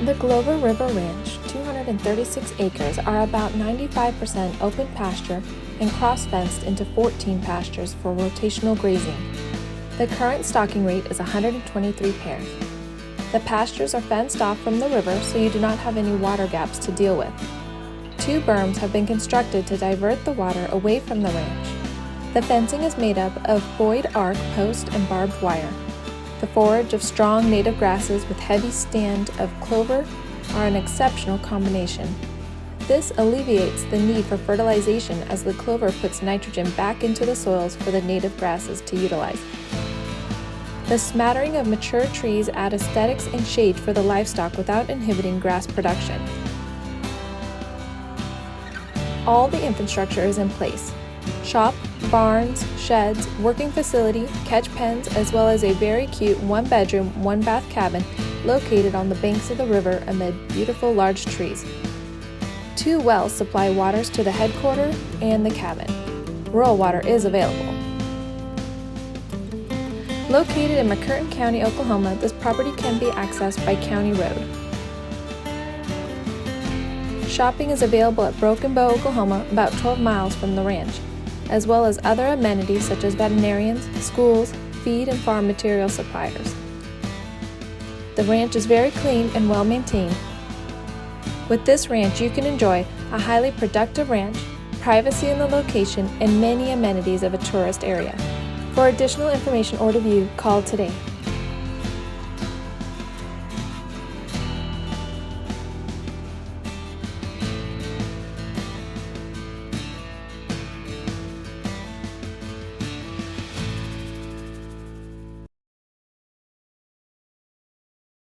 The Glover River Ranch, 236 acres, are about 95% open pasture and cross-fenced into 14 pastures for rotational grazing. The current stocking rate is 123 pairs. The pastures are fenced off from the river, so you do not have any water gaps to deal with. 2 berms have been constructed to divert the water away from the ranch. The fencing is made up of buoyed arc post and barbed wire. The forage of strong native grasses with heavy stand of clover are an exceptional combination. This alleviates the need for fertilization as the clover puts nitrogen back into the soils for the native grasses to utilize. The smattering of mature trees add aesthetics and shade for the livestock without inhibiting grass production. All the infrastructure is in place: shop, barns, sheds, working facility, catch pens, as well as a very cute 1-bedroom, 1-bath cabin located on the banks of the river amid beautiful large trees. 2 wells supply waters to the headquarters and the cabin. Rural water is available. Located in McCurtain County, Oklahoma, this property can be accessed by county road. Shopping is available at Broken Bow, Oklahoma, about 12 miles from the ranch, as well as other amenities such as veterinarians, schools, feed and farm material suppliers. The ranch is very clean and well maintained. With this ranch, you can enjoy a highly productive ranch, privacy in the location, and many amenities of a tourist area. For additional information or to view, call today.